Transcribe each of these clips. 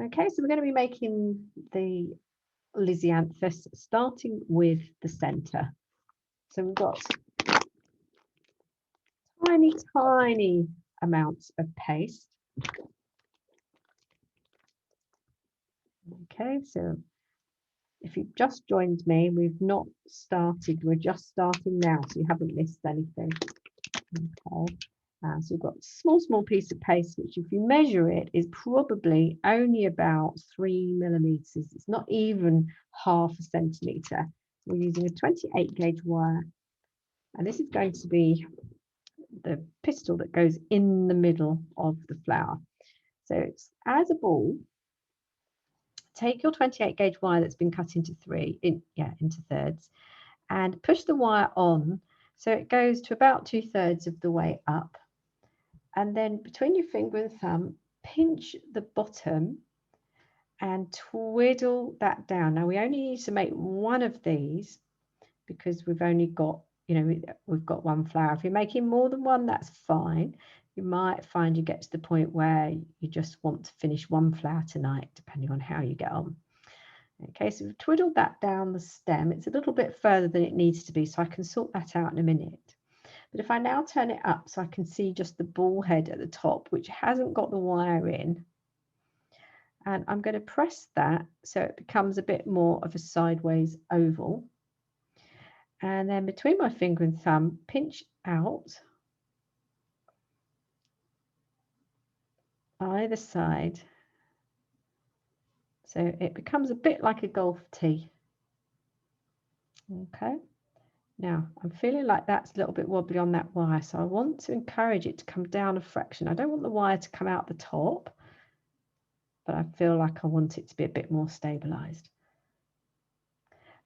Okay, so we're going to be making the Lisianthus starting with the center. So we've got tiny amounts of paste. Okay, so if you've just joined me, we've not started, we're just starting now, so you haven't missed anything. Okay, so we've got a small piece of paste, which if you measure it is probably only about 3 millimeters. It's not even half a centimeter. We're using a 28 gauge wire, and this is going to be the pistil that goes in the middle of the flower. So it's as a ball. Take your 28 gauge wire that's been cut into into thirds, and push the wire on so it goes to about 2/3 of the way up, and then between your finger and thumb pinch the bottom and twiddle that down. Now we only need to make one of these because we've only got, we've got one flower. If you're making more than one, that's fine. You might find you get to the point where you just want to finish one flower tonight, depending on how you get on. Okay, so we've twiddled that down the stem. It's a little bit further than it needs to be, so I can sort that out in a minute. But if I now turn it up so I can see just the ball head at the top, which hasn't got the wire in, and I'm going to press that so it becomes a bit more of a sideways oval. And then between my finger and thumb, pinch out either side. So it becomes a bit like a golf tee. Okay. Now I'm feeling like that's a little bit wobbly on that wire, so I want to encourage it to come down a fraction. I don't want the wire to come out the top, but I feel like I want it to be a bit more stabilized.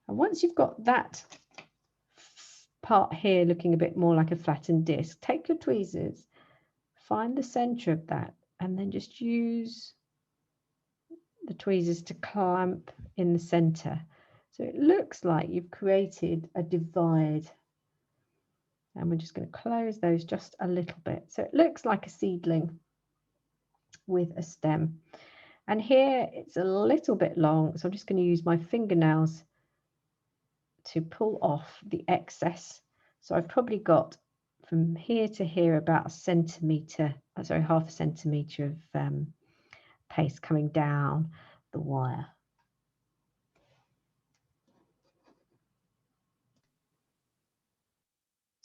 And once you've got that part here looking a bit more like a flattened disc, take your tweezers, find the center of that, and then just use the tweezers to clamp in the center. So it looks like you've created a divide. And we're just going to close those just a little bit. So it looks like a seedling with a stem. And here it's a little bit long, so I'm just going to use my fingernails to pull off the excess. So I've probably got from here to here about half a centimeter of paste coming down the wire.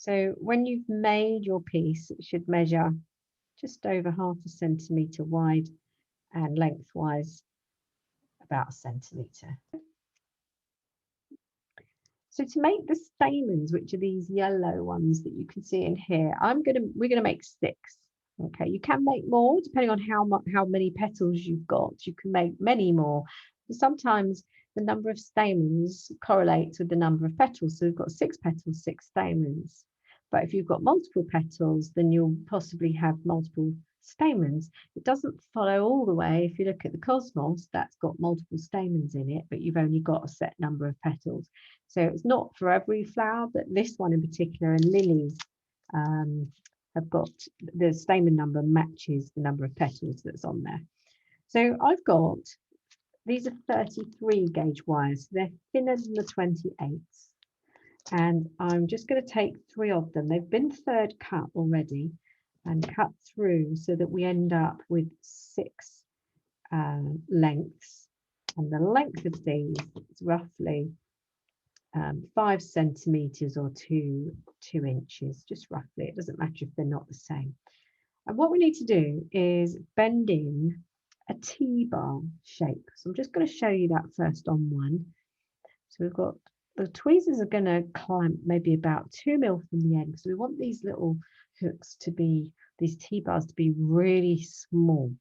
So when you've made your piece, it should measure just over half a centimetre wide and lengthwise about a centimetre. So to make the stamens, which are these yellow ones that you can see in here, we're gonna make 6. Okay, you can make more depending on how many petals you've got. You can make many more. Sometimes the number of stamens correlates with the number of petals. So we've got 6 petals, 6 stamens. But if you've got multiple petals, then you'll possibly have multiple stamens. It doesn't follow all the way. If you look at the cosmos, that's got multiple stamens in it, but you've only got a set number of petals. So it's not for every flower, but this one in particular, and lilies have got the stamen number matches the number of petals that's on there. So I've got, these are 33 gauge wires. They're thinner than the 28s. And I'm just going to take 3 of them. They've been third cut already and cut through so that we end up with 6 lengths. And the length of these is roughly 5 centimeters or 2 inches, just roughly. It doesn't matter if they're not the same. And what we need to do is bend in a T-bar shape. So I'm just going to show you that first on one. So we've got the tweezers are going to clamp maybe about 2 mil from the end. So we want these little hooks to be, these T-bars to be really small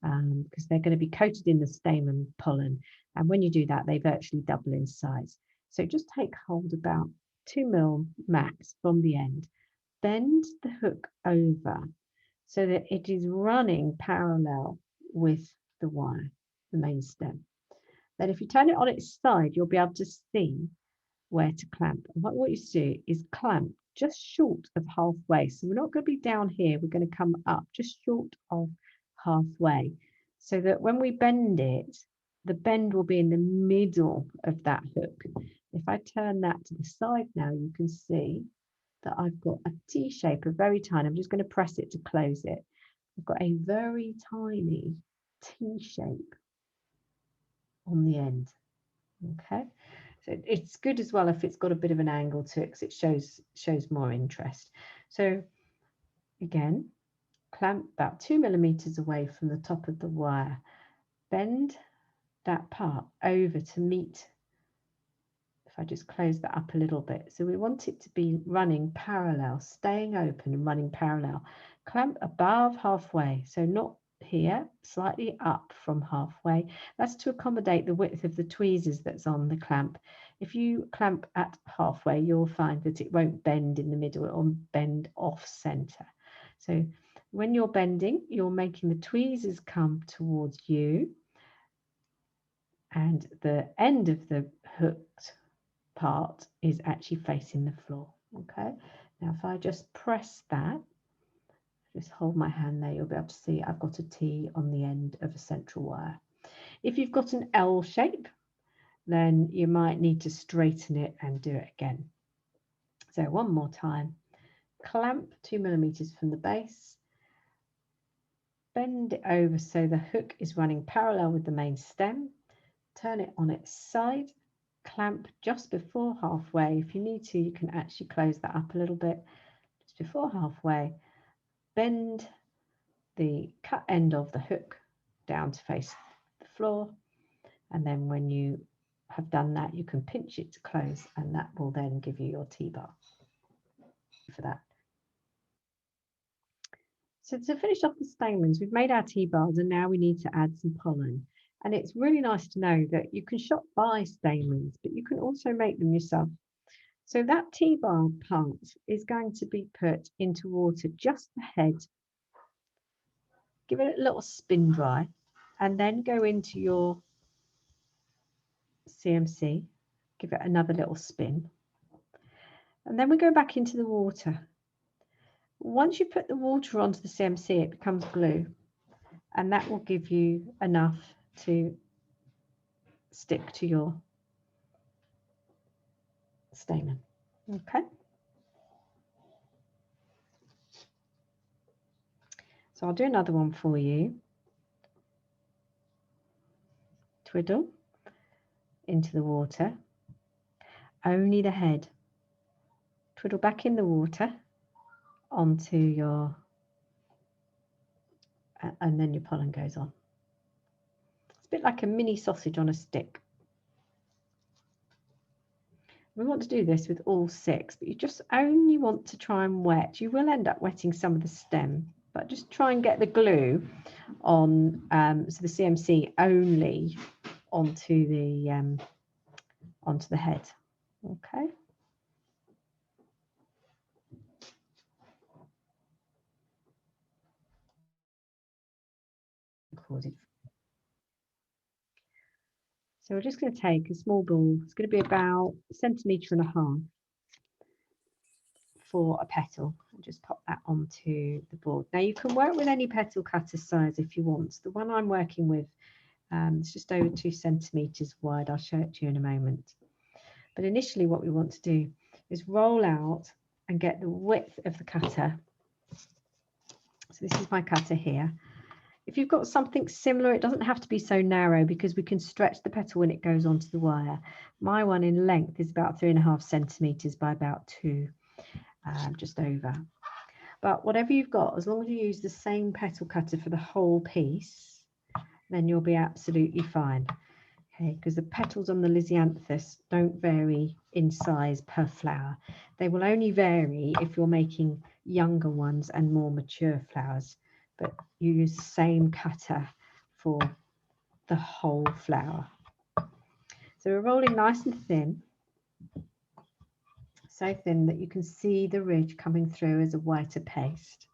because they're going to be coated in the stamen pollen. And when you do that, they virtually double in size. So just take hold about 2 mil max from the end. Bend the hook over so that it is running parallel with the wire, the main stem. Then if you turn it on its side, you'll be able to see where to clamp. And what you do is clamp just short of halfway. So we're not going to be down here, we're going to come up just short of halfway. so that when we bend it, the bend will be in the middle of that hook. If I turn that to the side now, you can see that I've got a T shape, a very tiny, I'm just going to press it to close it. I've got a very tiny T shape on the end. Okay, so it's good as well if it's got a bit of an angle to it, because it shows more interest. So again, clamp about 2 millimeters away from the top of the wire, bend that part over to meet. If I just close that up a little bit, so we want it to be running parallel, staying open and running parallel. Clamp above halfway, so not here, slightly up from halfway. That's to accommodate the width of the tweezers that's on the clamp. If you clamp at halfway, you'll find that it won't bend in the middle, it will bend off center. So when you're bending, you're making the tweezers come towards you, and the end of the hooked part is actually facing the floor. Okay, now if I just press that, just hold my hand there, you'll be able to see I've got a T on the end of a central wire. If you've got an L shape, then you might need to straighten it and do it again. So one more time, clamp 2 millimeters from the base, bend it over so the hook is running parallel with the main stem, turn it on its side, clamp just before halfway. If you need to, you can actually close that up a little bit, just before halfway, bend the cut end of the hook down to face the floor, and then when you have done that, you can pinch it to close, and that will then give you your T-bar for that. So to finish off the stamens, we've made our T-bars, and now we need to add some pollen. And it's really nice to know that you can shop by stamens, but you can also make them yourself. So that T-bar part is going to be put into water, just the head. Give it a little spin dry, and then go into your CMC. Give it another little spin. And then we go back into the water. Once you put the water onto the CMC, it becomes glue, and that will give you enough to stick to your stamen. Okay. So I'll do another one for you. Twiddle into the water, only the head. Twiddle back in the water onto your, and then your pollen goes on. It's a bit like a mini sausage on a stick. We want to do this with all 6, but you just only want to try and wet. You will end up wetting some of the stem, but just try and get the glue on, so the CMC only onto the head. Okay. So we're just going to take a small ball. It's going to be about 1.5 centimeters for a petal, and just pop that onto the board. Now you can work with any petal cutter size if you want. The one I'm working with, it's just over 2 centimeters wide. I'll show it to you in a moment. But initially what we want to do is roll out and get the width of the cutter. So this is my cutter here. If you've got something similar, it doesn't have to be so narrow, because we can stretch the petal when it goes onto the wire. My one in length is about 3.5 centimeters by about 2, just over. But whatever you've got, as long as you use the same petal cutter for the whole piece, then you'll be absolutely fine. Okay, because the petals on the Lisianthus don't vary in size per flower. They will only vary if you're making younger ones and more mature flowers, but you use the same cutter for the whole flower. So we're rolling nice and thin, so thin that you can see the ridge coming through as a whiter paste,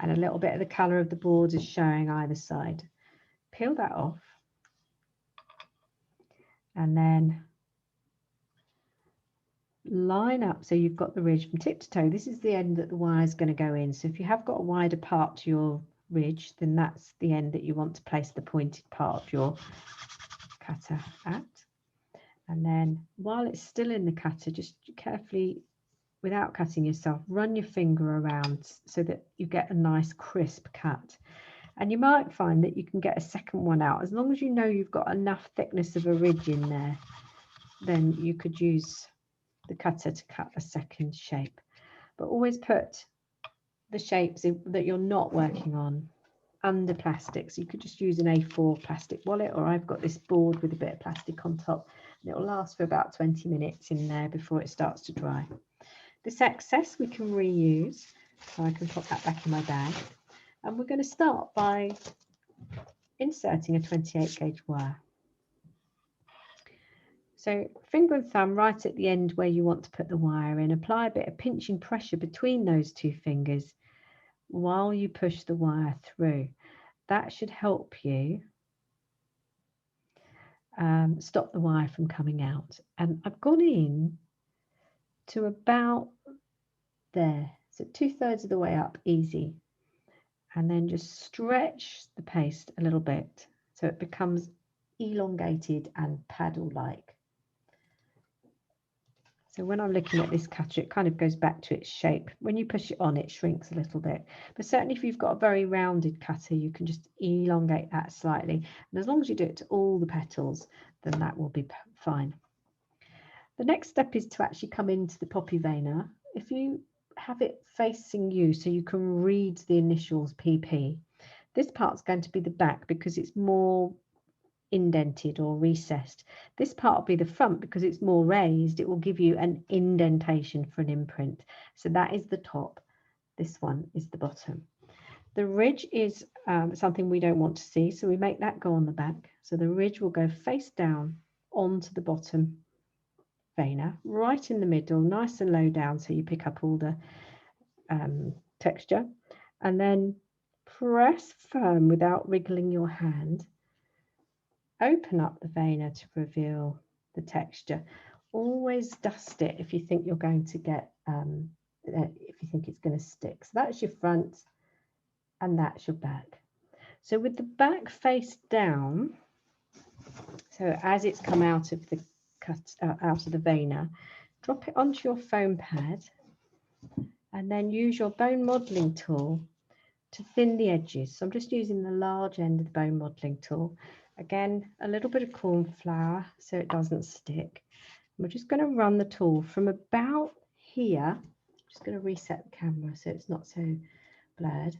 and a little bit of the colour of the board is showing either side. Peel that off, and then line up so you've got the ridge from tip to toe. This is the end that the wire is going to go in. So if you have got a wider part to your ridge, then that's the end that you want to place the pointed part of your cutter at. And then while it's still in the cutter, just carefully, without cutting yourself, run your finger around so that you get a nice crisp cut. And you might find that you can get a second one out. As long as you know you've got enough thickness of a ridge in there, then you could use the cutter to cut a second shape. But always put the shapes that you're not working on under plastic. So you could just use an A4 plastic wallet, or I've got this board with a bit of plastic on top, and it will last for about 20 minutes in there before it starts to dry. This excess we can reuse, so I can put that back in my bag. And we're going to start by inserting a 28 gauge wire. So finger and thumb right at the end where you want to put the wire in. Apply a bit of pinching pressure between those two fingers while you push the wire through. That should help you stop the wire from coming out. And I've gone in to about there, so 2/3 of the way up, easy. And then just stretch the paste a little bit so it becomes elongated and paddle-like. So when I'm looking at this cutter, it kind of goes back to its shape. When you push it on, it shrinks a little bit. But certainly if you've got a very rounded cutter, you can just elongate that slightly. And as long as you do it to all the petals, then that will be fine. The next step is to actually come into the poppy vena. If you have it facing you so you can read the initials PP, this part's going to be the back because it's more indented or recessed. This part will be the front because it's more raised. It will give you an indentation for an imprint. So that is the top. This one is the bottom. The ridge is something we don't want to see, so we make that go on the back. So the ridge will go face down onto the bottom vena, right in the middle, nice and low down, so you pick up all the texture, and then press firm without wriggling your hand. Open up the vena to reveal the texture. Always dust it if you think you're going to get, if you think it's going to stick. So that's your front and that's your back. So with the back face down, so as it's come out of the out of the vena, drop it onto your foam pad and then use your bone modeling tool to thin the edges. So I'm just using the large end of the bone modeling tool. Again, a little bit of corn flour so it doesn't stick. We're just going to run the tool from about here. I'm just going to reset the camera so it's not so blurred.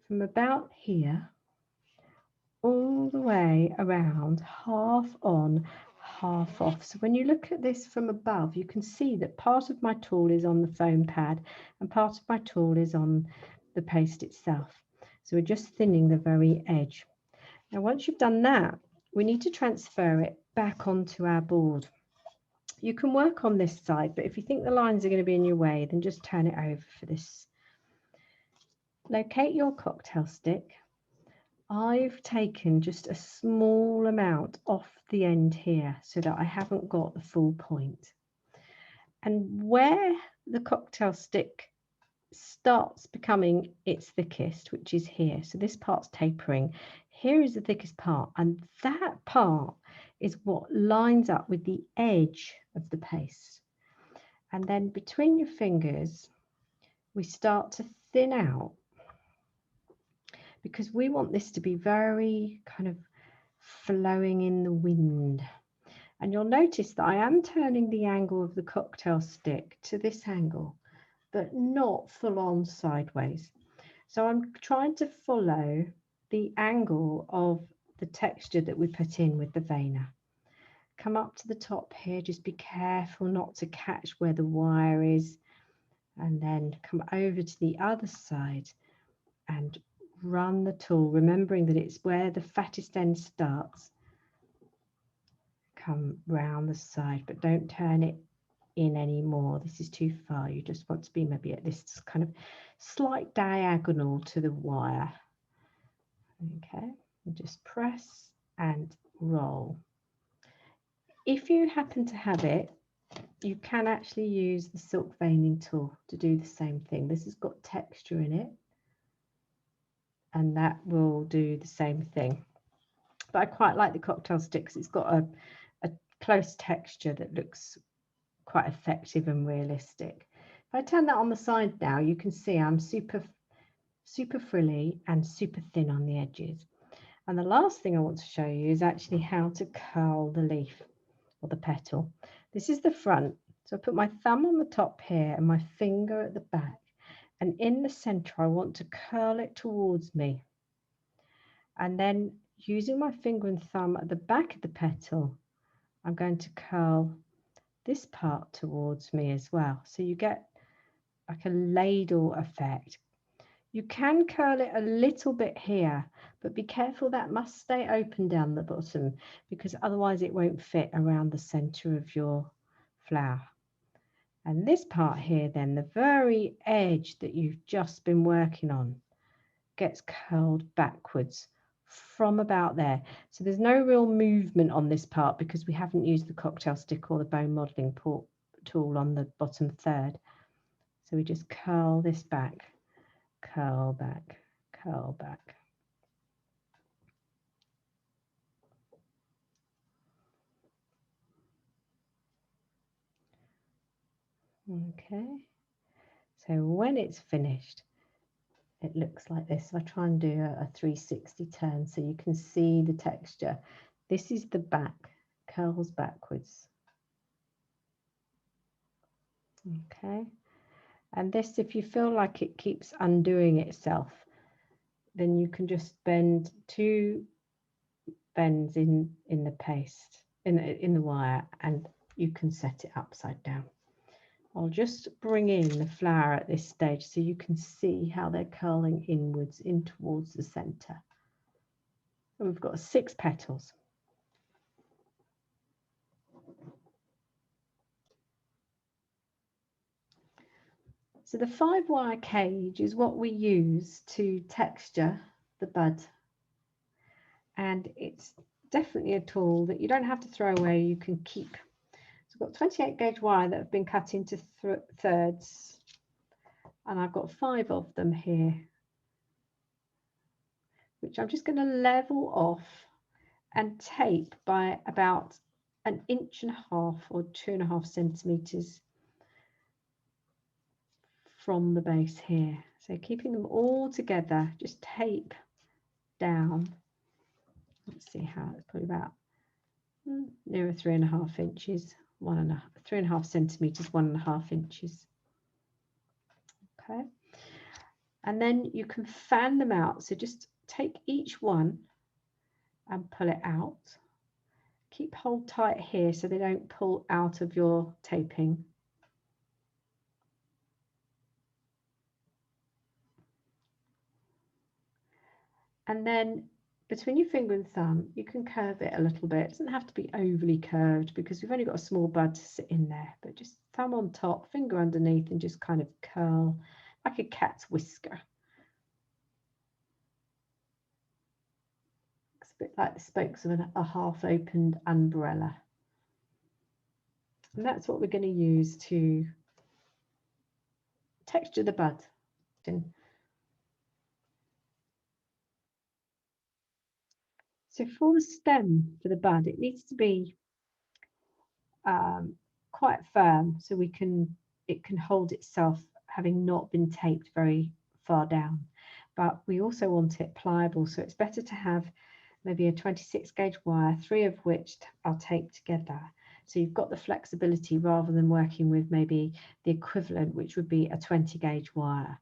From about here all the way around, half on, half off. So when you look at this from above, you can see that part of my tool is on the foam pad and part of my tool is on the paste itself. So we're just thinning the very edge. Now once you've done that, we need to transfer it back onto our board. You can work on this side, but if you think the lines are going to be in your way, then just turn it over for this. Locate your cocktail stick. I've taken just a small amount off the end here so that I haven't got the full point. And where the cocktail stick starts becoming its thickest, which is here, so this part's tapering, here is the thickest part, and that part is what lines up with the edge of the paste. And then between your fingers we start to thin out, because we want this to be very kind of flowing in the wind. And you'll notice that I am turning the angle of the cocktail stick to this angle, but not full on sideways. So I'm trying to follow the angle of the texture that we put in with the vena. Come up to the top here, just be careful not to catch where the wire is, and then come over to the other side and run the tool, remembering that it's where the fattest end starts. Come round the side, but don't turn it in anymore. This is too far. You just want to be maybe at this kind of slight diagonal to the wire. Okay, and just press and roll. If you happen to have it, you can actually use the silk veining tool to do the same thing. This has got texture in it. and that will do the same thing. But I quite like the cocktail stick because it's got a close texture that looks quite effective and realistic. If I turn that on the side now, you can see I'm super frilly and super thin on the edges. And the last thing I want to show you is actually how to curl the leaf or the petal. This is the front. So I put my thumb on the top here and my finger at the back. And in the center, I want to curl it towards me. And then using my finger and thumb at the back of the petal, I'm going to curl this part towards me as well. So you get like a ladle effect. You can curl it a little bit here, but be careful that must stay open down the bottom because otherwise it won't fit around the center of your flower. And this part here then, the very edge that you've just been working on, gets curled backwards from about there. So there's no real movement on this part because we haven't used the cocktail stick or the bone modeling tool on the bottom third. So we just curl this back, curl back, curl back. Okay, so when it's finished, it looks like this. I try and do a 360 turn so you can see the texture. This is the back, curls backwards. Okay, and this, if you feel like it keeps undoing itself, then you can just bend 2 bends in the paste, in the wire, and you can set it upside down. I'll just bring in the flower at this stage so you can see how they're curling inwards in towards the center. And we've got 6 petals. So the 5-wire cage is what we use to texture the bud. And it's definitely a tool that you don't have to throw away, you can keep. So I've got 28 gauge wire that have been cut into thirds, and I've got 5 of them here, which I'm just going to level off and tape by about 1.5 inches or 2.5 centimeters from the base here. So keeping them all together, just tape down. Let's see how it's probably about nearer 3.5 inches, 3.5 centimeters, 1.5 inches. Okay, and then you can fan them out. So just take each one and pull it out. Keep hold tight here so they don't pull out of your taping. And then between your finger and thumb, you can curve it a little bit. It doesn't have to be overly curved because we've only got a small bud to sit in there, but just thumb on top, finger underneath, and just kind of curl like a cat's whisker. It's a bit like the spokes of a half-opened umbrella. And that's what we're going to use to texture the bud. So for the stem for the bud, it needs to be quite firm so it can hold itself, having not been taped very far down. But we also want it pliable, so it's better to have maybe a 26 gauge wire, 3 of which are taped together. So you've got the flexibility rather than working with maybe the equivalent, which would be a 20 gauge wire.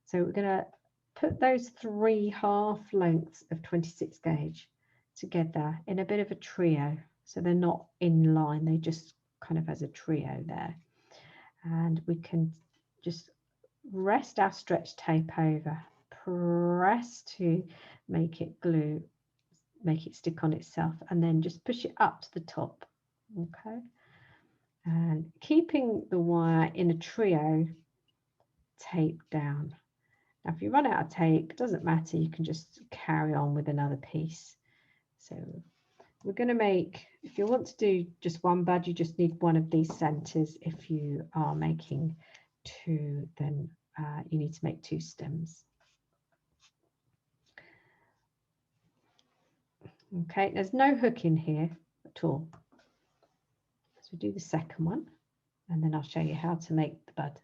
So we're going to put those 3 half lengths of 26 gauge together in a bit of a trio. So they're not in line, they just kind of as a trio there. And we can just rest our stretch tape over, press to make it glue, make it stick on itself, and then just push it up to the top. Okay, and keeping the wire in a trio taped down. Now if you run out of tape, it doesn't matter, you can just carry on with another piece. So we're going to make, if you want to do just one bud, you just need one of these centers. If you are making 2, then you need to make 2 stems. Okay, there's no hook in here at all. So do the second one, and then I'll show you how to make the bud.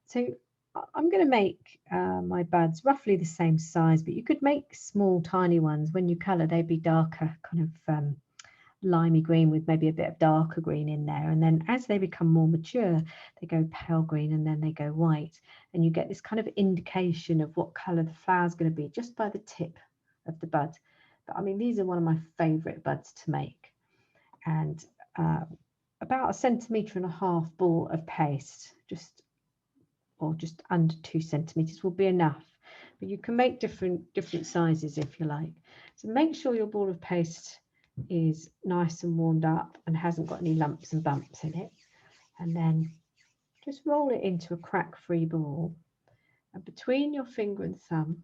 So I'm going to make my buds roughly the same size, but you could make small, tiny ones. When you colour, they'd be darker, kind of limey green with maybe a bit of darker green in there. And then as they become more mature, they go pale green and then they go white. And you get this kind of indication of what colour the flower is going to be just by the tip of the bud. But I mean, these are one of my favourite buds to make. And about 1.5 centimetres ball of paste, just under 2 centimetres will be enough. But you can make different sizes if you like. So make sure your ball of paste is nice and warmed up and hasn't got any lumps and bumps in it. And then just roll it into a crack-free ball. And between your finger and thumb,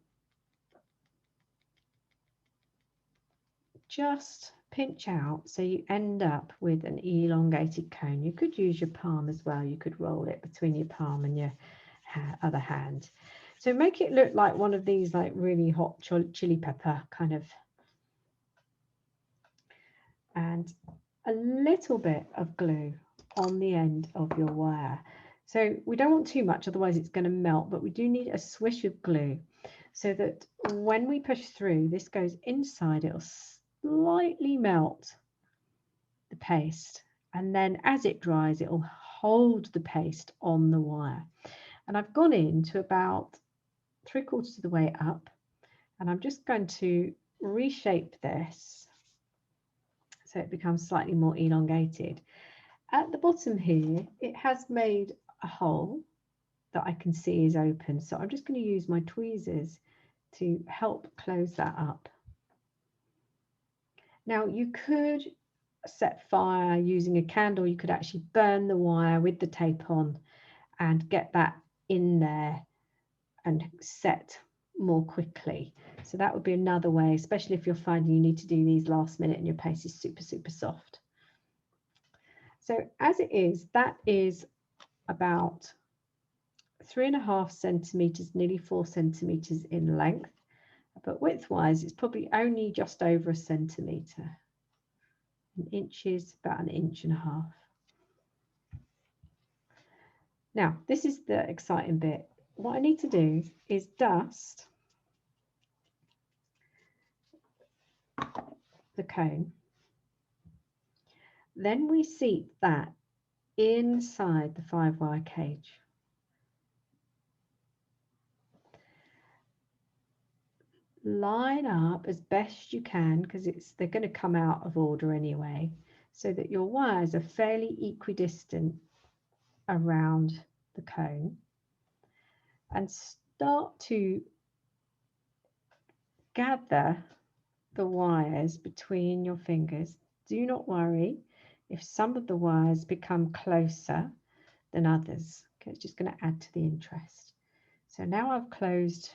just pinch out so you end up with an elongated cone. You could use your palm as well. You could roll it between your palm and your other hand. So make it look like one of these like really hot chili pepper kind of, and a little bit of glue on the end of your wire. So we don't want too much, otherwise it's going to melt, but we do need a swish of glue so that when we push through, this goes inside, it'll slightly melt the paste, and then as it dries, it will hold the paste on the wire. And I've gone into about 3/4 of the way up, and I'm just going to reshape this so it becomes slightly more elongated. At the bottom here, it has made a hole that I can see is open, so I'm just going to use my tweezers to help close that up. Now you could set fire using a candle. You could actually burn the wire with the tape on and get that in there and set more quickly. So that would be another way, especially if you're finding you need to do these last minute and your paste is super, super soft. So as it is, that is about 3.5 centimetres, nearly 4 centimetres in length, but width-wise, it's probably only just over 1 centimetre. In inches, about 1.5 inches. Now, this is the exciting bit. What I need to do is dust the cone. Then we seat that inside the 5-wire cage. Line up as best you can, because they're going to come out of order anyway, so that your wires are fairly equidistant around the cone, and start to gather the wires between your fingers. Do not worry if some of the wires become closer than others. Okay, it's just going to add to the interest. So now I've closed,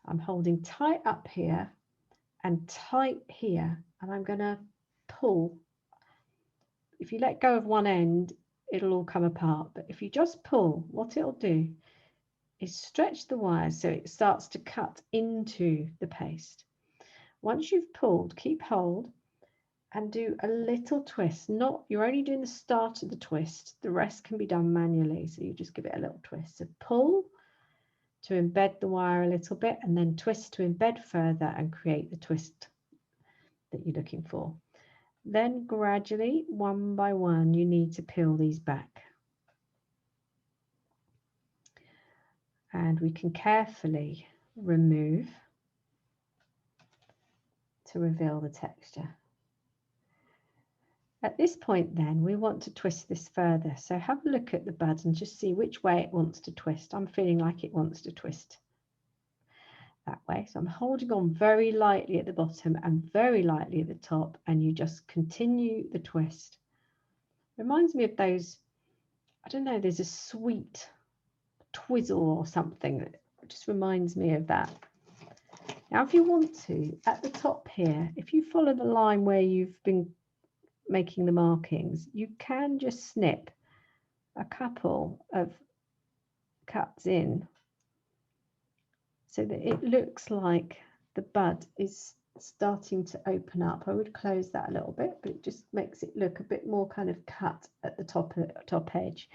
I'm holding tight up here and tight here, and I'm going to pull. If you let go of one end, it'll all come apart, but if you just pull, what it'll do is stretch the wires so it starts to cut into the paste. Once you've pulled, keep hold and do a little twist. You're only doing the start of the twist. The rest can be done manually, so you just give it a little twist. So pull to embed the wire a little bit, and then twist to embed further and create the twist that you're looking for. Then gradually, one by one, you need to peel these back. And we can carefully remove to reveal the texture. At this point then, we want to twist this further. So have a look at the bud and just see which way it wants to twist. I'm feeling like it wants to twist that way. So I'm holding on very lightly at the bottom and very lightly at the top, and you just continue the twist. Reminds me of those, I don't know, there's a sweet twizzle or something that just reminds me of that. Now, if you want to, at the top here, if you follow the line where you've been making the markings, you can just snip a couple of cuts in so that it looks like the bud is starting to open up. I would close that a little bit, but it just makes it look a bit more kind of cut at the top edge.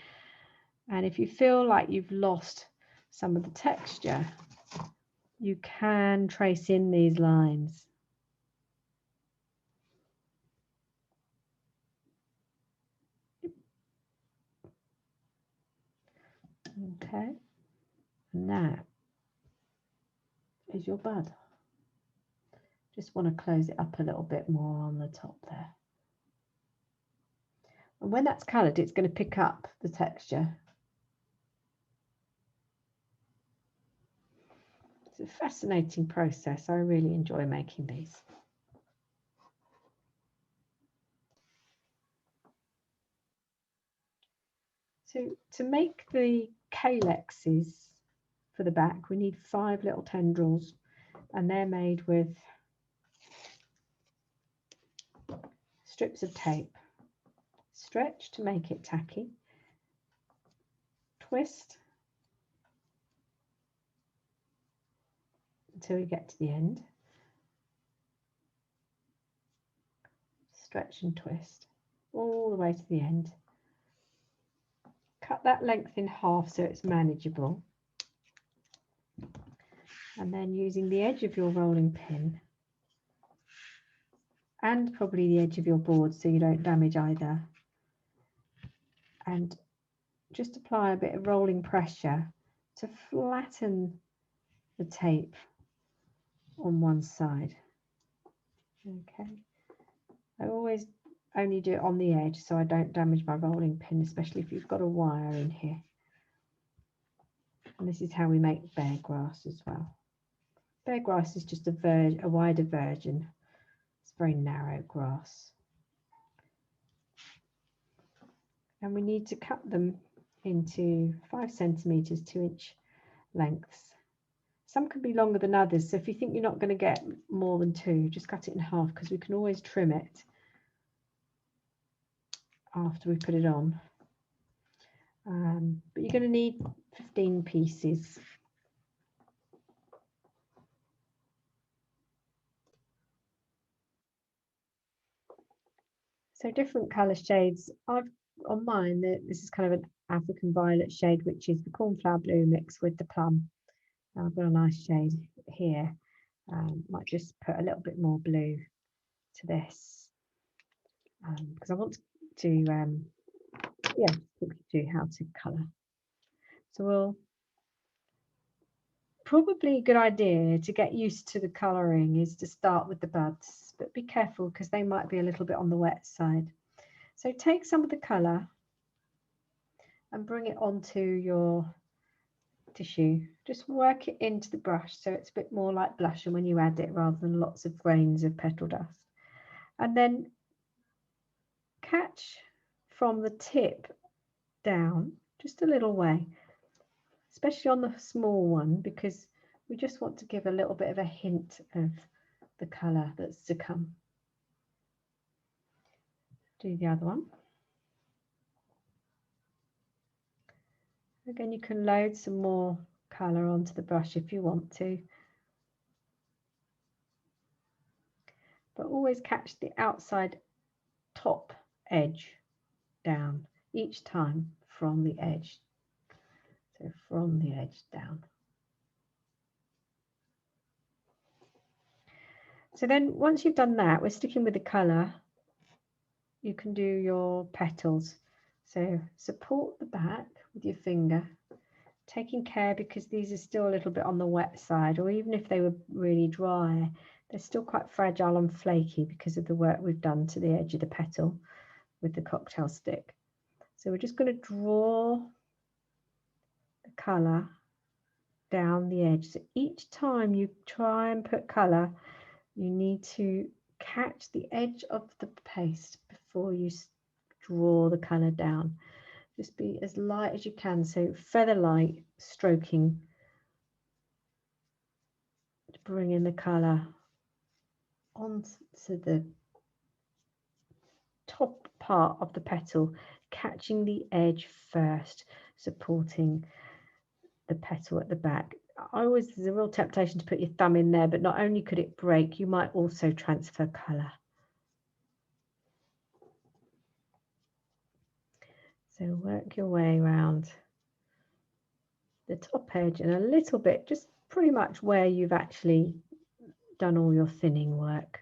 And if you feel like you've lost some of the texture, you can trace in these lines. Okay, and that is your bud. Just want to close it up a little bit more on the top there. And when that's coloured, it's going to pick up the texture. It's a fascinating process. I really enjoy making these. So to make the calyxes for the back, we need 5 little tendrils, and they're made with strips of tape. Stretch to make it tacky, twist until you get to the end, stretch and twist all the way to the end. Cut that length in half so it's manageable, and then using the edge of your rolling pin and probably the edge of your board so you don't damage either, and just apply a bit of rolling pressure to flatten the tape on one side. Okay, I always only do it on the edge so I don't damage my rolling pin, especially if you've got a wire in here. And this is how we make bear grass as well. Bear grass is just a wider version. It's very narrow grass. And we need to cut them into 5 centimetres, 2-inch lengths. Some can be longer than others, so if you think you're not going to get more than 2, just cut it in half, because we can always trim it after we put it on. But you're going to need 15 pieces. So different colour shades. I've on mine, this is kind of an African violet shade, which is the cornflower blue mixed with the plum. I've got a nice shade here. Might just put a little bit more blue to this because I want to talk you through how to colour. So we'll probably a good idea to get used to the colouring is to start with the buds, but be careful because they might be a little bit on the wet side. So take some of the colour and bring it onto your tissue. Just work it into the brush so it's a bit more like blush and when you add it rather than lots of grains of petal dust. And then catch from the tip down just a little way, especially on the small one, because we just want to give a little bit of a hint of the colour that's to come. Do the other one. Again, you can load some more colour onto the brush if you want to, but always catch the outside top edge down each time from the edge. So from the edge down. So then once you've done that, we're sticking with the colour. You can do your petals. So support the back with your finger, taking care because these are still a little bit on the wet side, or even if they were really dry, they're still quite fragile and flaky because of the work we've done to the edge of the petal with the cocktail stick. So we're just going to draw the colour down the edge. So each time you try and put colour, you need to catch the edge of the paste before you draw the colour down. Just be as light as you can, so feather light stroking to bring in the colour onto the top part of the petal, catching the edge first, supporting the petal at the back. there's a real temptation to put your thumb in there, but not only could it break, you might also transfer colour. So work your way around the top edge and a little bit, just pretty much where you've actually done all your thinning work.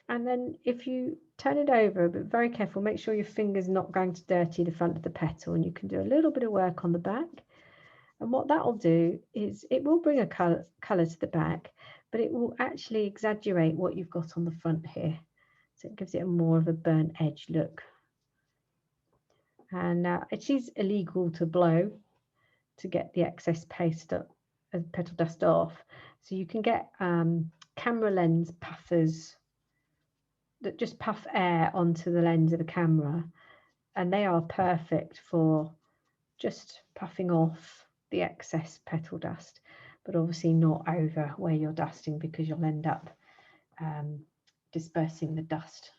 And then if you turn it over, but very careful, make sure your finger's not going to dirty the front of the petal, and you can do a little bit of work on the back. And what that will do is it will bring a colour to the back, but it will actually exaggerate what you've got on the front here. So it gives it a more of a burnt edge look. And it is illegal to blow to get the excess paste petal dust off. So you can get camera lens puffers that just puff air onto the lens of a camera, and they are perfect for just puffing off the excess petal dust, but obviously not over where you're dusting, because you'll end up dispersing the dust.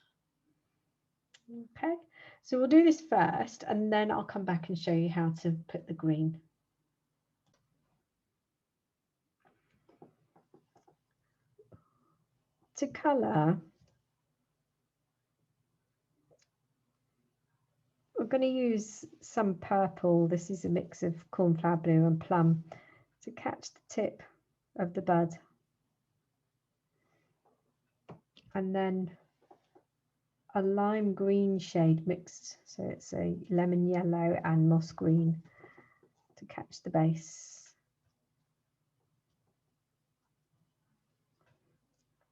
Okay, so we'll do this first and then I'll come back and show you how to put the green. To colour, we're going to use some purple. This is a mix of cornflower blue and plum to catch the tip of the bud. And then a lime green shade mixed, so it's a lemon yellow and moss green to catch the base.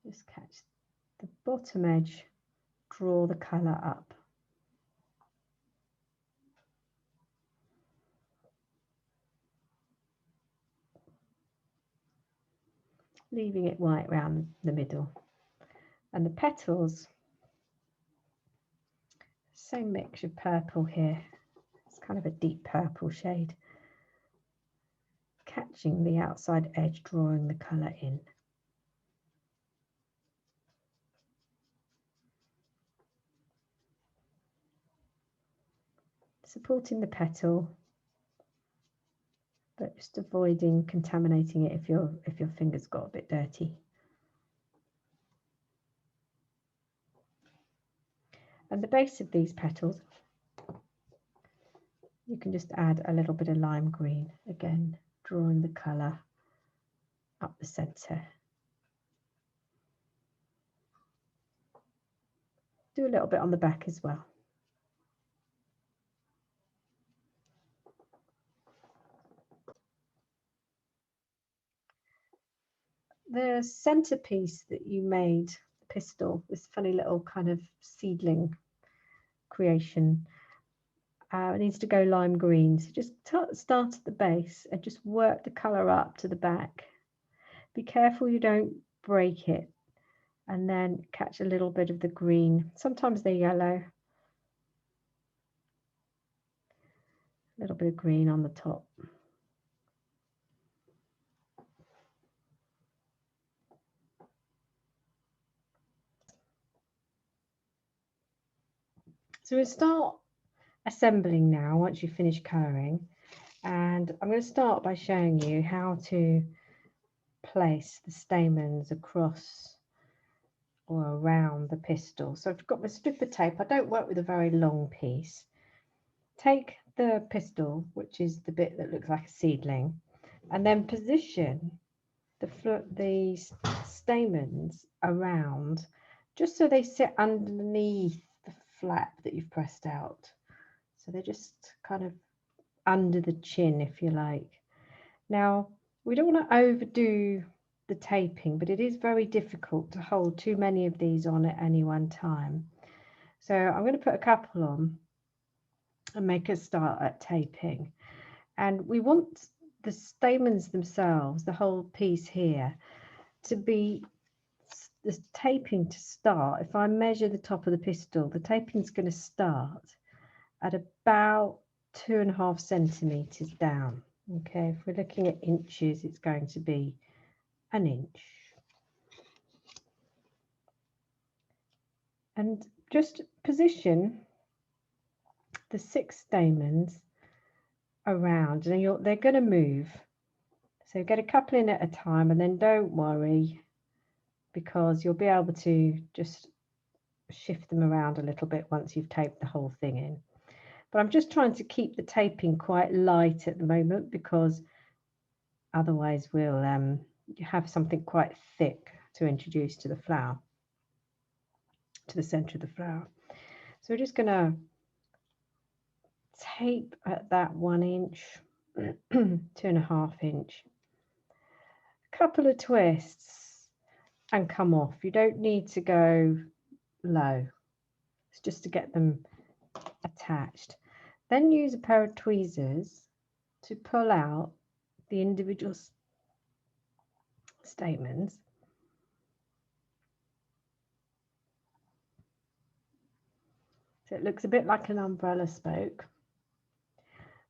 Just catch the bottom edge, draw the colour up. Leaving it white around the middle. And the petals, same mix of purple here. It's kind of a deep purple shade. Catching the outside edge, drawing the colour in. Supporting the petal, but just avoiding contaminating it if your fingers got a bit dirty. And the base of these petals, you can just add a little bit of lime green, again drawing the colour up the centre. Do a little bit on the back as well. The centerpiece that you made, the pistil, this funny little kind of seedling creation, needs to go lime green. So just start at the base and just work the colour up to the back. Be careful you don't break it, and then catch a little bit of the green. Sometimes they're yellow. A little bit of green on the top. So we'll start assembling now once you finish colouring, and I'm going to start by showing you how to place the stamens across or around the pistil. So I've got my strip of tape. I don't work with a very long piece. Take the pistil, which is the bit that looks like a seedling, and then position the stamens around, just so they sit underneath the flap that you've pressed out. So they're just kind of under the chin, if you like. Now, we don't want to overdo the taping, but it is very difficult to hold too many of these on at any one time. So I'm going to put a couple on and make a start at taping. And we want the stamens themselves, the whole piece here, to be the taping to start. If I measure the top of the pistil, the taping is going to start at about 2.5 centimetres down. Okay, if we're looking at inches, it's going to be 1 inch. And just position the 6 stamens around, and they're going to move. So get a couple in at a time, and then don't worry, because you'll be able to just shift them around a little bit once you've taped the whole thing in. But I'm just trying to keep the taping quite light at the moment, because otherwise we'll have something quite thick to introduce to the flower, to the center of the flower. So we're just going to tape at that 1 inch, 2.5 inch, a couple of twists and come off. You don't need to go low. It's just to get them attached. Then use a pair of tweezers to pull out the individual stamens. So it looks a bit like an umbrella spoke.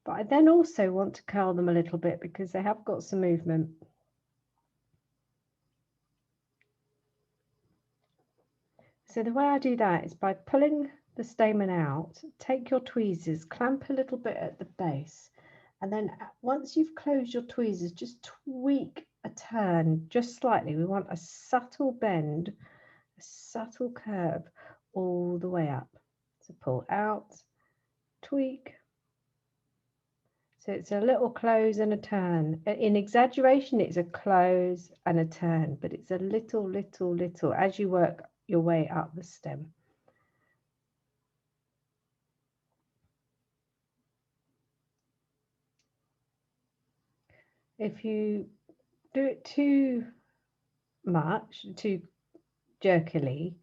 But I then also want to curl them a little bit because they have got some movement. So the way I do that is by pulling the stamen out, take your tweezers, clamp a little bit at the base, and then once you've closed your tweezers, just tweak a turn just slightly. We want a subtle bend, a subtle curve all the way up. So pull out, tweak. So it's a little close and a turn. In exaggeration, it's a close and a turn, but it's a little, little, little as you work your way up the stem. If you do it too much, too jerkily,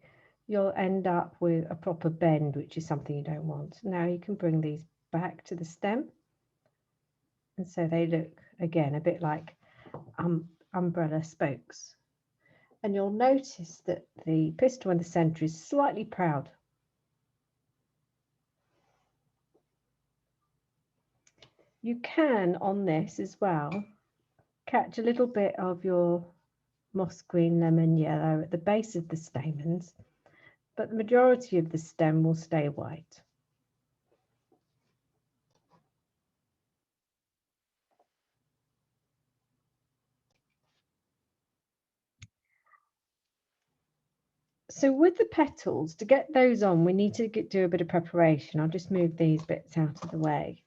you'll end up with a proper bend, which is something you don't want. Now you can bring these back to the stem. And so they look, again, a bit like umbrella spokes. And you'll notice that the pistil in the center is slightly proud. You can, on this as well, catch a little bit of your moss green, lemon yellow at the base of the stamens, but the majority of the stem will stay white. So with the petals, to get those on, we need to do a bit of preparation. I'll just move these bits out of the way.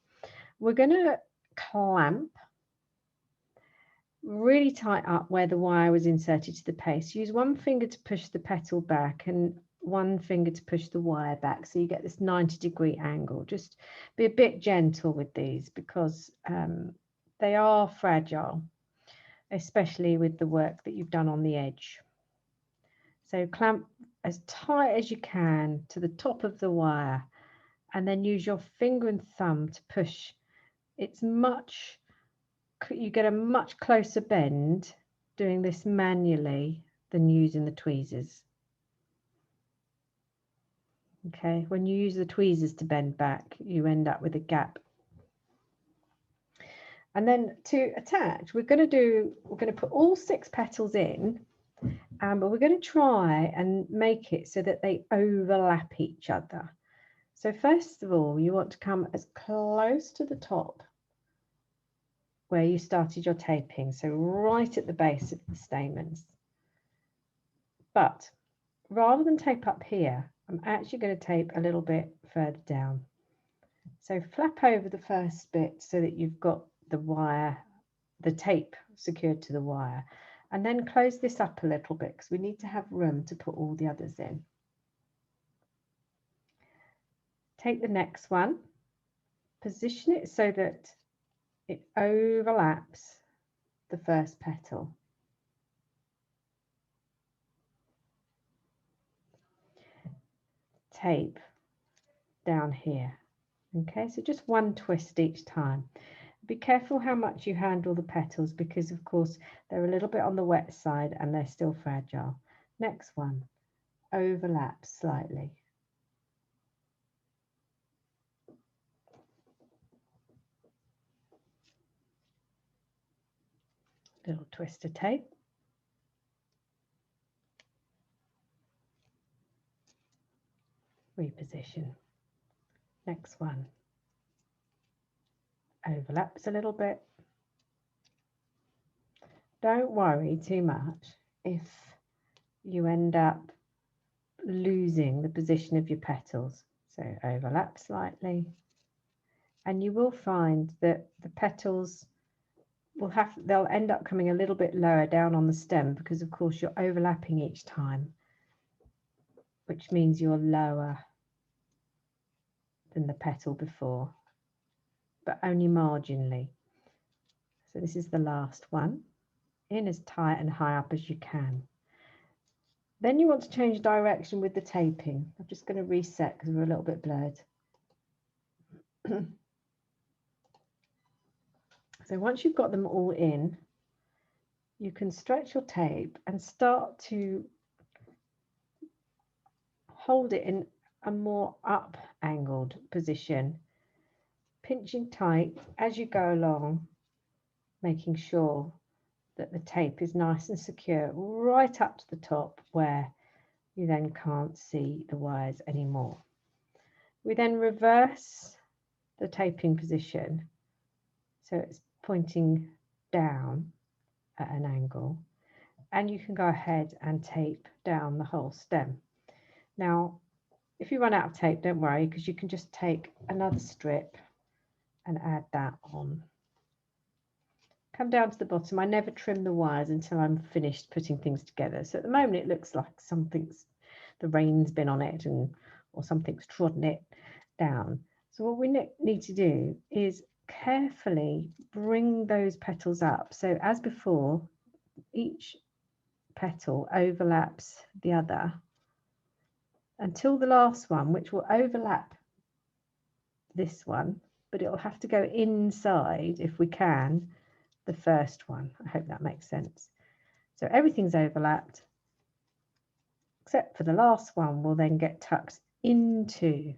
We're going to clamp really tight up where the wire was inserted to the paste. Use one finger to push the petal back and one finger to push the wire back, so you get this 90-degree angle. Just be a bit gentle with these because they are fragile, especially with the work that you've done on the edge. So clamp as tight as you can to the top of the wire, and then use your finger and thumb to push. You get a much closer bend doing this manually than using the tweezers. Okay, when you use the tweezers to bend back, you end up with a gap. And then to attach, we're going to put all 6 petals in, but we're going to try and make it so that they overlap each other. So first of all, you want to come as close to the top where you started your taping, so right at the base of the stamens. But rather than tape up here, I'm actually going to tape a little bit further down. So flap over the first bit so that you've got the wire, the tape secured to the wire, and then close this up a little bit because we need to have room to put all the others in. Take the next one, position it so that it overlaps the first petal. Tape down here. Okay, so just one twist each time. Be careful how much you handle the petals because of course they're a little bit on the wet side and they're still fragile. Next one, overlap slightly. Little twist of tape. reposition. Next one. Overlaps a little bit. Don't worry too much if you end up losing the position of your petals. So overlap slightly, and you will find that the petals they'll end up coming a little bit lower down on the stem because of course you're overlapping each time, which means you're lower than the petal before, but only marginally. So this is the last one, in as tight and high up as you can. Then you want to change direction with the taping. I'm just going to reset because we're a little bit blurred. So once you've got them all in, you can stretch your tape and start to hold it in a more up angled position, pinching tight as you go along, making sure that the tape is nice and secure right up to the top where you then can't see the wires anymore. We then reverse the taping position so it's pointing down at an angle, and you can go ahead and tape down the whole stem. Now if you run out of tape, don't worry, because you can just take another strip and add that on. Come down to the bottom. I never trim the wires until I'm finished putting things together. So at the moment it looks like the rain's been on it or something's trodden it down. So what we need to do is carefully bring those petals up. So as before, each petal overlaps the other until the last one, which will overlap this one, but it'll have to go inside, if we can, the first one. I hope that makes sense. So everything's overlapped, except for the last one will then get tucked into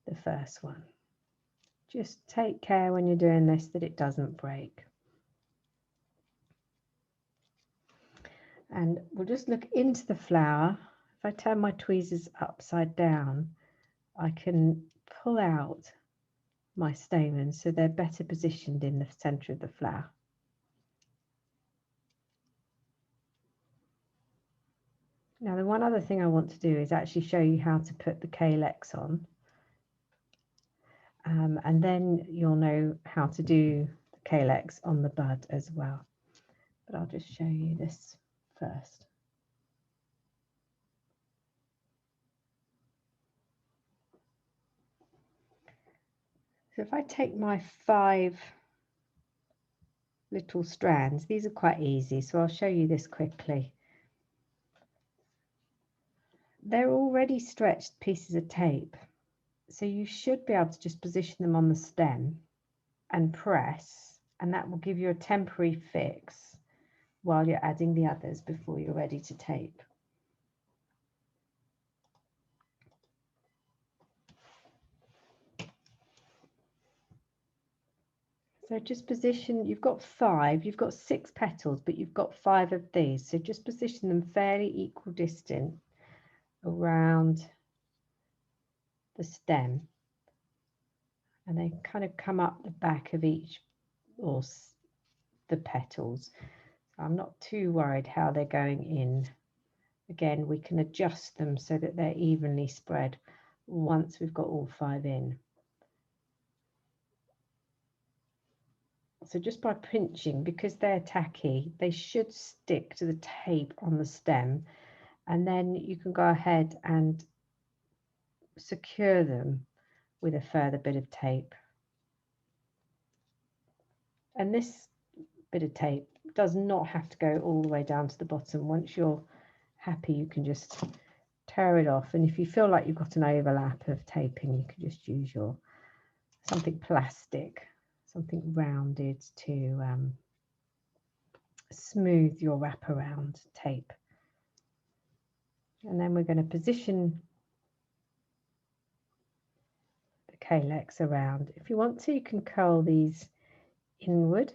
the first one. Just take care when you're doing this that it doesn't break. And we'll just look into the flower. If I turn my tweezers upside down, I can pull out my stamens so they're better positioned in the center of the flower. Now the one other thing I want to do is actually show you how to put the calyx on, and then you'll know how to do the calyx on the bud as well. But I'll just show you this first. So if I take my 5 little strands, these are quite easy, so I'll show you this quickly. They're already stretched pieces of tape, so you should be able to just position them on the stem and press, and that will give you a temporary fix while you're adding the others before you're ready to tape. So just position, you've got 6 petals, but you've got 5 of these. So just position them fairly equal distance around the stem. And they kind of come up the back of each, or the petals. So I'm not too worried how they're going in. Again, we can adjust them so that they're evenly spread once we've got all 5 in. So just by pinching, because they're tacky, they should stick to the tape on the stem, and then you can go ahead and secure them with a further bit of tape. And this bit of tape does not have to go all the way down to the bottom. Once you're happy, you can just tear it off, and if you feel like you've got an overlap of taping, you can just use your something plastic, something rounded to smooth your wraparound tape. And then we're going to position the calyx around. If you want to, you can curl these inward.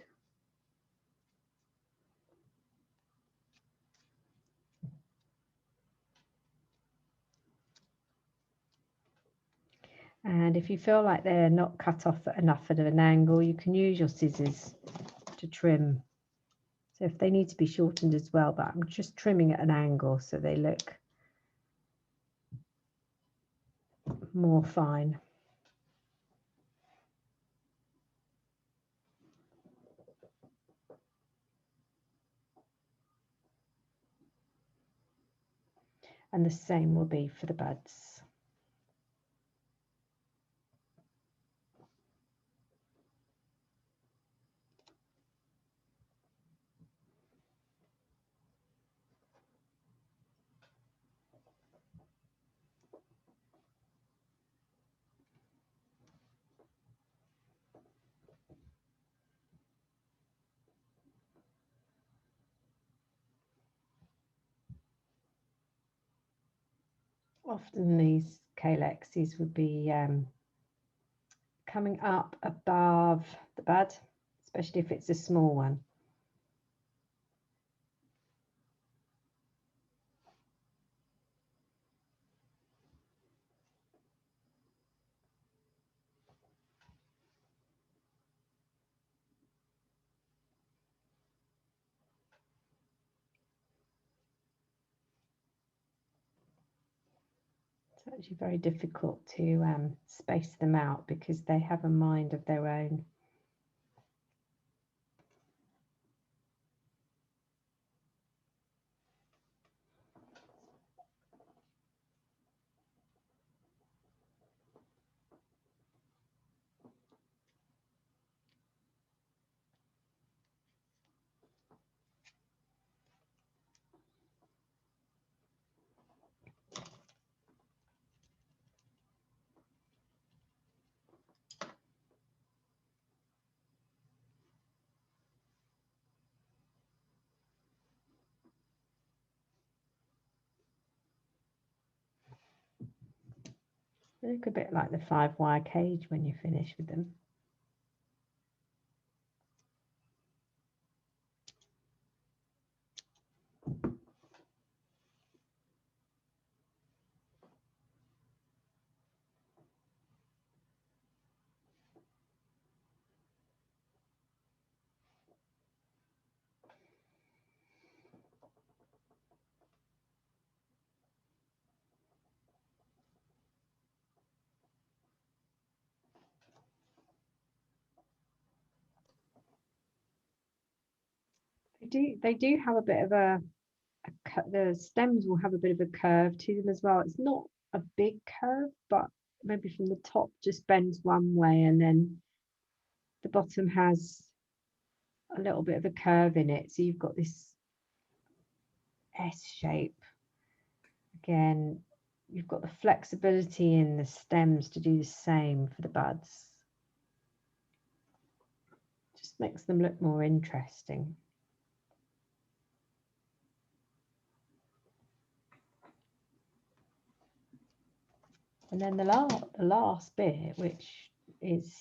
And if you feel like they're not cut off at enough at an angle, you can use your scissors to trim. So if they need to be shortened as well, but I'm just trimming at an angle so they look more fine. And the same will be for the buds. Often these calyxes would be coming up above the bud, especially if it's a small one. It's actually very difficult to space them out because they have a mind of their own. They look a bit like the 5-wire cage when you finish with them. They do have a bit of the stems will have a bit of a curve to them as well. It's not a big curve, but maybe from the top just bends one way, and then the bottom has a little bit of a curve in it. So you've got this S shape. Again, you've got the flexibility in the stems to do the same for the buds. Just makes them look more interesting. And then the last bit, which is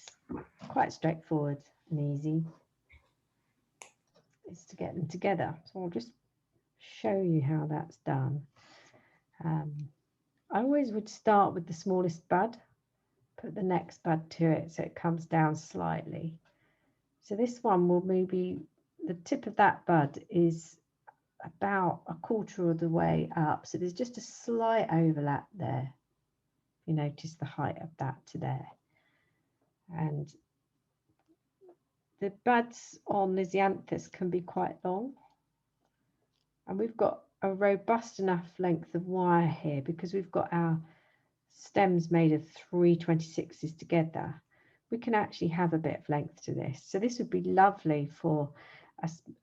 quite straightforward and easy, is to get them together. So I'll just show you how that's done. I always would start with the smallest bud, put the next bud to it so it comes down slightly. So this one will maybe, the tip of that bud is about 1/4 of the way up. So there's just a slight overlap there. You notice the height of that to there. And the buds on Lisianthus can be quite long. And we've got a robust enough length of wire here because we've got our stems made of 3 26s together. We can actually have a bit of length to this. So this would be lovely for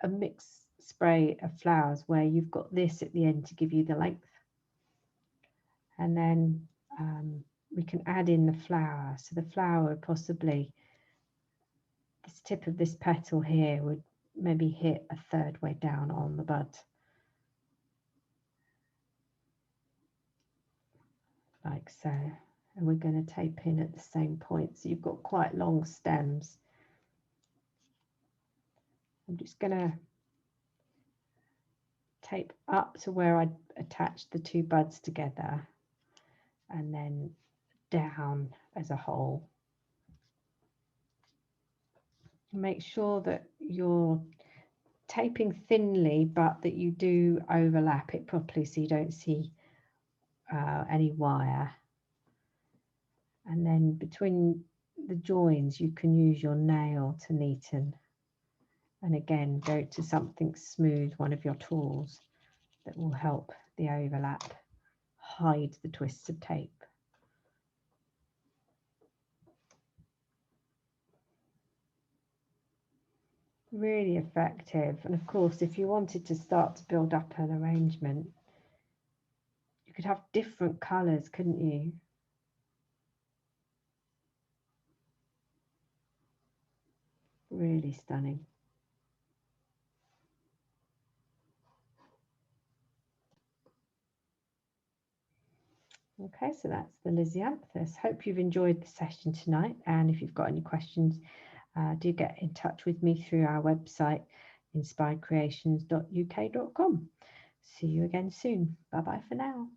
a mixed spray of flowers where you've got this at the end to give you the length. And then we can add in the flower. So the flower would possibly, this tip of this petal here would maybe hit 1/3 way down on the bud. Like so. And we're going to tape in at the same point. So you've got quite long stems. I'm just going to tape up to where I attached the 2 buds together and then down as a whole. Make sure that you're taping thinly, but that you do overlap it properly so you don't see any wire. And then between the joins you can use your nail to neaten, and again go to something smooth, one of your tools that will help the overlap hide the twists of tape. Really effective. And of course, if you wanted to start to build up an arrangement, you could have different colours, couldn't you? Really stunning. Okay, so that's the Lisianthus. Hope you've enjoyed the session tonight, and if you've got any questions, do get in touch with me through our website, inspiredcreations.uk.com. See you again soon. Bye bye for now.